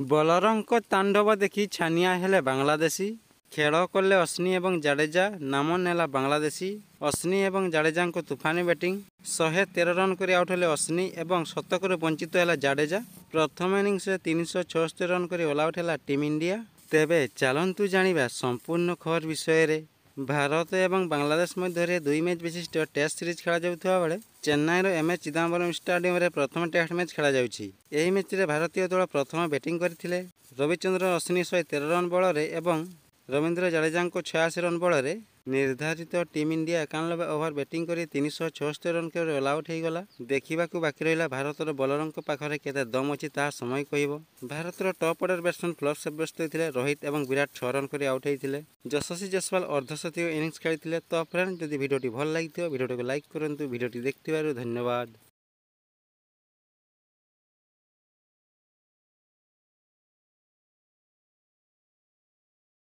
ବୋଲରଙ୍କ ତାଣ୍ଡବ ଦେଖି ଛାନିଆ ହେଲେ ବାଂଲାଦେଶୀ। ଖେଳ କଲେ ଅଶ୍ନି ଏବଂ ଜାଡେଜା, ନାମ ନେଲା ବାଂଲାଦେଶୀ। ଅଶ୍ନି ଏବଂ ଜାଡେଜାଙ୍କ ତୁଫାନି ବ୍ୟାଟିଂ। 113 ରନ୍ କରି ଆଉଟ୍ ହେଲେ ଅଶ୍ନି ଏବଂ ଶତକରୁ ବଞ୍ଚିତ ହେଲା ଜାଡେଜା। ପ୍ରଥମ ଇନିଂସରେ 376 ରନ୍ କରି ଅଲ୍ ଆଉଟ୍ ହେଲା ଟିମ୍ ଇଣ୍ଡିଆ। ତେବେ ଚାଲନ୍ତୁ ଜାଣିବା ସମ୍ପୂର୍ଣ୍ଣ ଖବର ବିଷୟରେ। ଭାରତ ଏବଂ ବାଂଲାଦେଶ ମଧ୍ୟରେ 2 ମ୍ୟାଚ୍ ବିଶିଷ୍ଟ ଟେଷ୍ଟ ସିରିଜ୍ ଖେଳାଯାଉଥିବା ବେଳେ ଚେନ୍ନାଇର MS ଚିଦାମ୍ବରମ ଷ୍ଟାଡିୟମରେ ପ୍ରଥମ ଟେଷ୍ଟ ମ୍ୟାଚ୍ ଖେଳାଯାଉଛି। ଏହି ମ୍ୟାଚ୍ରେ ଭାରତୀୟ ଦଳ ପ୍ରଥମେ ବ୍ୟାଟିଂ କରିଥିଲେ। ରବିଚନ୍ଦ୍ରନ ଅଶ୍ବିନ 113 ରନ୍ ବଳରେ ଏବଂ ରବୀନ୍ଦ୍ର ଜାଡେଜାଙ୍କ 86 ରନ୍ ବଳରେ ନିର୍ଦ୍ଧାରିତ ଟିମ୍ ଇଣ୍ଡିଆ 91 ଓଭର ବ୍ୟାଟିଂ କରି 376 ରନ୍ କରି ଅଲ୍ ଆଉଟ୍ ହୋଇଗଲା। ଦେଖିବାକୁ ବାକି ରହିଲା ଭାରତର ବୋଲରଙ୍କ ପାଖରେ କେତେ ଦମ୍ ଅଛି ତାହା ସମୟ କହିବ। ଭାରତର ଟପ୍ ଅର୍ଡର ବ୍ୟାଟ୍ସମ୍ୟାନ୍ ଫ୍ଲପ୍ ସାବ୍ୟସ୍ତ ହୋଇଥିଲେ। ରୋହିତ ଏବଂ ବିରାଟ 6 ରନ୍ କରି ଆଉଟ୍ ହୋଇଥିଲେ। ଯଶସ୍ୱୀ ଜୟସ୍ୱାଲ ଅର୍ଦ୍ଧଶତକୀୟ ଇନିଂସ ଖେଳିଥିଲେ। ତ ଫ୍ରେଣ୍ଡ, ଯଦି ଭିଡ଼ିଓଟି ଭଲ ଲାଗିଥିବ ଭିଡ଼ିଓଟିକୁ ଲାଇକ୍ କରନ୍ତୁ। ଭିଡ଼ିଓଟି ଦେଖିଥିବାରୁ ଧନ୍ୟବାଦ।